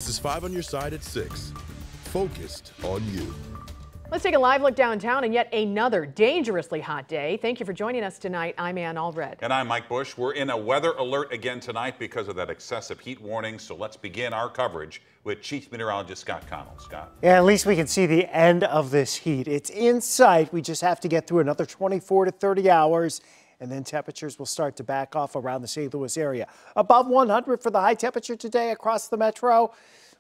This is 5 on your side at 6. Focused on you. Let's take a live look downtown and yet another dangerously hot day. Thank you for joining us tonight. I'm Ann Allred. And I'm Mike Bush. We're in a weather alert again tonight because of that excessive heat warning. So let's begin our coverage with Chief Meteorologist Scott Connell. Scott. Yeah, at least we can see the end of this heat. It's in sight. We just have to get through another 24 to 30 hours. And then temperatures will start to back off around the St. Louis area. Above 100 for the high temperature today across the metro.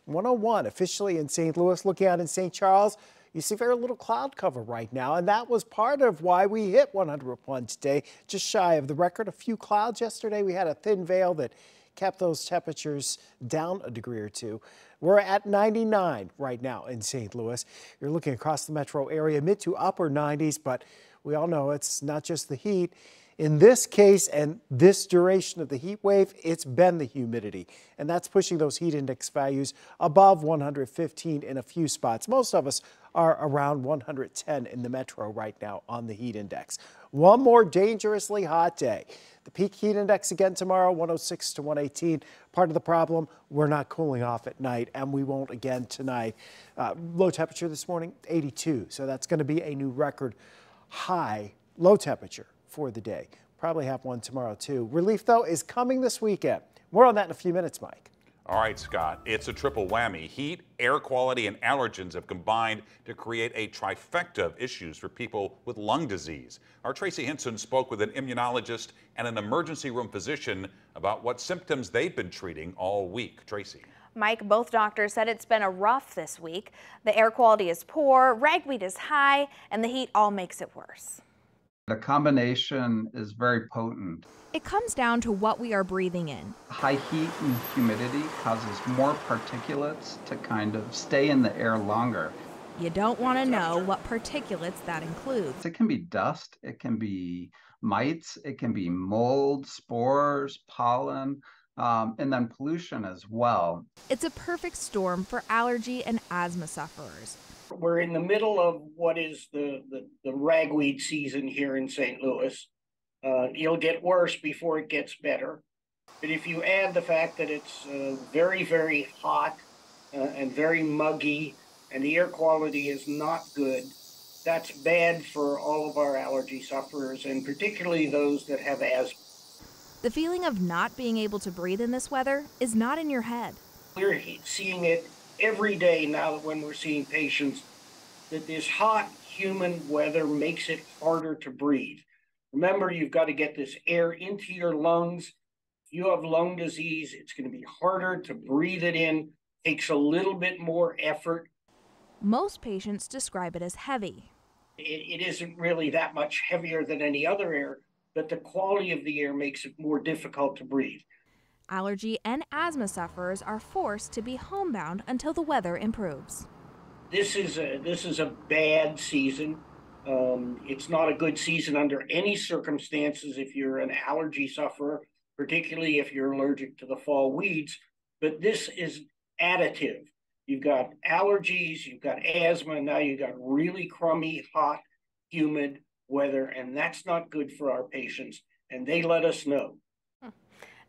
101 officially in St. Louis. Looking out in St. Charles, you see very little cloud cover right now, and that was part of why we hit 101 today, just shy of the record. A few clouds yesterday. We had a thin veil that kept those temperatures down a degree or two. We're at 99 right now in St. Louis. You're looking across the metro area, mid to upper 90s, but we all know it's not just the heat. In this case and this duration of the heat wave, it's been the humidity, and that's pushing those heat index values above 115 in a few spots. Most of us are around 110 in the metro right now on the heat index. One more dangerously hot day. The peak heat index again tomorrow, 106 to 118. Part of the problem, we're not cooling off at night, and we won't again tonight. Low temperature this morning, 82, so that's going to be a new record high low temperature for the day. Probably have one tomorrow too. Relief though is coming this weekend. More on that in a few minutes, Mike. All right, Scott, it's a triple whammy. Heat, air quality, and allergens have combined to create a trifecta of issues for people with lung disease. Our Tracy Hinson spoke with an immunologist and an emergency room physician about what symptoms they've been treating all week. Tracy. Mike, both doctors said it's been a rough this week. The air quality is poor, ragweed is high, and the heat all makes it worse. The combination is very potent. It comes down to what we are breathing in. High heat and humidity causes more particulates to kind of stay in the air longer. You don't want to know what particulates that includes. It can be dust, it can be mites, it can be mold, spores, pollen, and then pollution as well. It's a perfect storm for allergy and asthma sufferers. We're in the middle of what is the ragweed season here in St. Louis. It'll get worse before it gets better. But if you add the fact that it's very, very hot and very muggy and the air quality is not good, that's bad for all of our allergy sufferers and particularly those that have asthma. The feeling of not being able to breathe in this weather is not in your head. We're seeing it every day now that when we're seeing patients, that this hot, humid weather makes it harder to breathe. Remember, you've got to get this air into your lungs. If you have lung disease, it's going to be harder to breathe it in. Takes a little bit more effort. Most patients describe it as heavy. It isn't really that much heavier than any other air, but the quality of the air makes it more difficult to breathe. Allergy and asthma sufferers are forced to be homebound until the weather improves. This is a bad season. It's not a good season under any circumstances if you're an allergy sufferer, particularly if you're allergic to the fall weeds. But this is additive. You've got allergies, you've got asthma, and now you've got really crummy, hot, humid weather, and that's not good for our patients, and they let us know.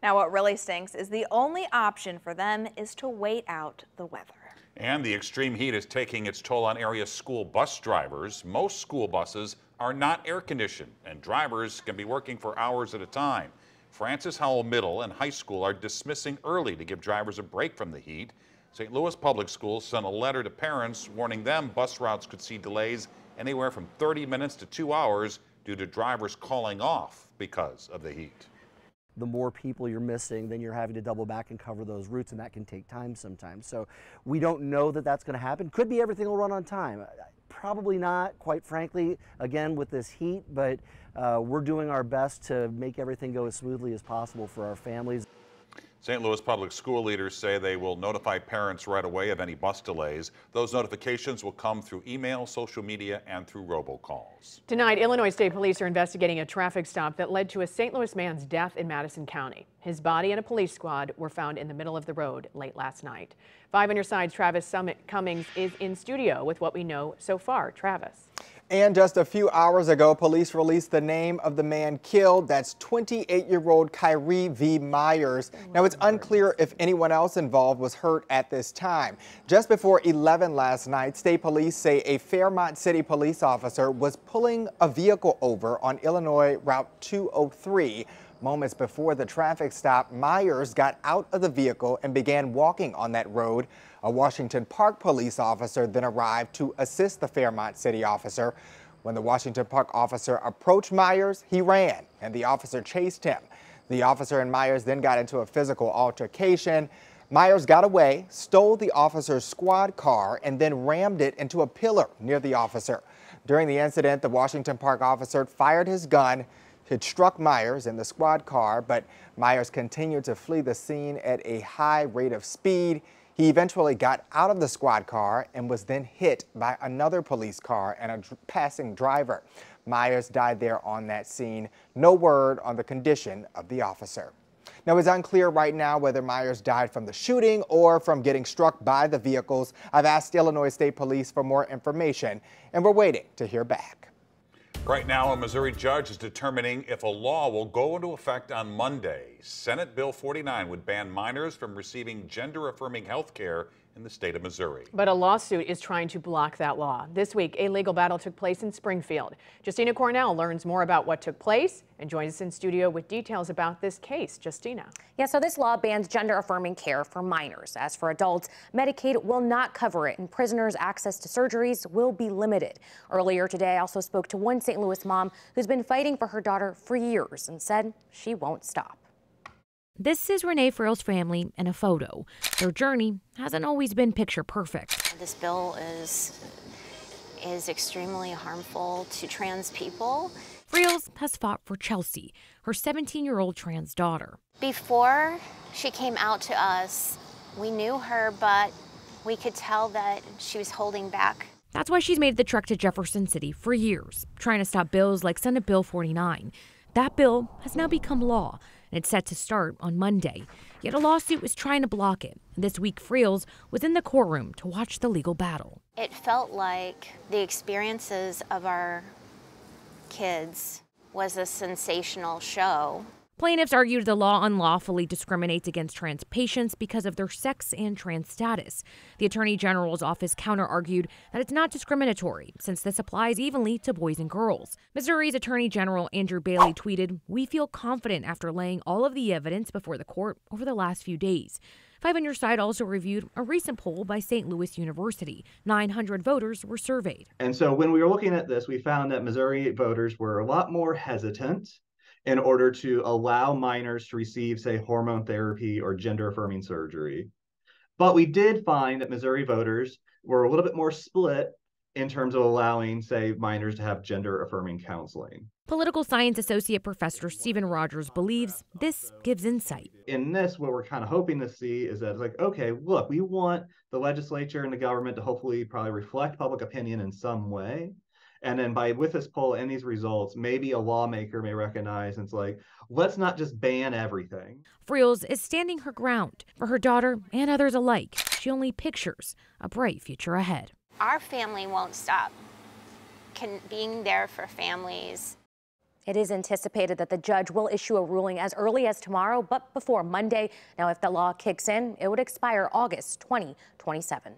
Now, what really stinks is the only option for them is to wait out the weather. And the extreme heat is taking its toll on area school bus drivers. Most school buses are not air conditioned, and drivers can be working for hours at a time. Francis Howell Middle and High School are dismissing early to give drivers a break from the heat. St. Louis Public Schools sent a letter to parents warning them bus routes could see delays anywhere from 30 minutes to 2 hours due to drivers calling off because of the heat. The more people you're missing, then you're having to double back and cover those routes, and that can take time sometimes. So we don't know that that's going to happen. Could be everything will run on time. Probably not, quite frankly, again, with this heat, but we're doing our best to make everything go as smoothly as possible for our families. St. Louis public school leaders say they will notify parents right away of any bus delays. Those notifications will come through email, social media, and through robocalls. Tonight, Illinois State Police are investigating a traffic stop that led to a St. Louis man's death in Madison County. His body and a police squad were found in the middle of the road late last night. 5 on your side's Travis Cummings is in studio with what we know so far. Travis. And just a few hours ago, police released the name of the man killed. That's 28-year-old Kyrie V. Myers. Now, it's unclear if anyone else involved was hurt at this time. Just before 11 last night, state police say a Fairmont City police officer was pulling a vehicle over on Illinois Route 203. Moments before the traffic stop, Myers got out of the vehicle and began walking on that road. A Washington Park police officer then arrived to assist the Fairmont City officer. When the Washington Park officer approached Myers, he ran, and the officer chased him. The officer and Myers then got into a physical altercation. Myers got away, stole the officer's squad car, and then rammed it into a pillar near the officer. During the incident, the Washington Park officer fired his gun. It struck Myers in the squad car, but Myers continued to flee the scene at a high rate of speed. He eventually got out of the squad car and was then hit by another police car and a passing driver. Myers died there on that scene. No word on the condition of the officer. Now, it's unclear right now whether Myers died from the shooting or from getting struck by the vehicles. I've asked Illinois State Police for more information, and we're waiting to hear back. Right now, a Missouri judge is determining if a law will go into effect on Monday. Senate Bill 49 would ban minors from receiving gender-affirming health care in the state of Missouri. But a lawsuit is trying to block that law. This week, a legal battle took place in Springfield. Justina Cornell learns more about what took place and joins us in studio with details about this case. Justina. Yeah, so this law bans gender-affirming care for minors. As for adults, Medicaid will not cover it, and prisoners' access to surgeries will be limited. Earlier today, I also spoke to one St. Louis mom who's been fighting for her daughter for years and said she won't stop. This is Renee Frill's family in a photo. Their journey hasn't always been picture perfect. This bill is extremely harmful to trans people. Frills has fought for Chelsea, her 17-year-old trans daughter. Before she came out to us, we knew her, but we could tell that she was holding back. That's why she's made the trek to Jefferson City for years, trying to stop bills like Senate Bill 49. That bill has now become law, and it's set to start on Monday. Yet a lawsuit was trying to block it. This week, Frills was in the courtroom to watch the legal battle. It felt like the experiences of our kids was a sensational show. Plaintiffs argued the law unlawfully discriminates against trans patients because of their sex and trans status. The Attorney General's office counter-argued that it's not discriminatory, since this applies evenly to boys and girls. Missouri's Attorney General Andrew Bailey tweeted, "We feel confident after laying all of the evidence before the court over the last few days." 5 on Your Side also reviewed a recent poll by St. Louis University. 900 voters were surveyed. And so when we were looking at this, we found that Missouri voters were a lot more hesitant in order to allow minors to receive, say, hormone therapy or gender-affirming surgery. But we did find that Missouri voters were a little bit more split in terms of allowing, say, minors to have gender-affirming counseling. Political science associate professor Stephen Rogers believes this gives insight. In this, what we're kind of hoping to see is that it's like, okay, look, we want the legislature and the government to hopefully probably reflect public opinion in some way. And then with this poll and these results, maybe a lawmaker may recognize and it's like, let's not just ban everything. Frills is standing her ground for her daughter and others alike. She only pictures a bright future ahead. Our family won't stop being there for families. It is anticipated that the judge will issue a ruling as early as tomorrow, but before Monday. Now, if the law kicks in, it would expire August 2027.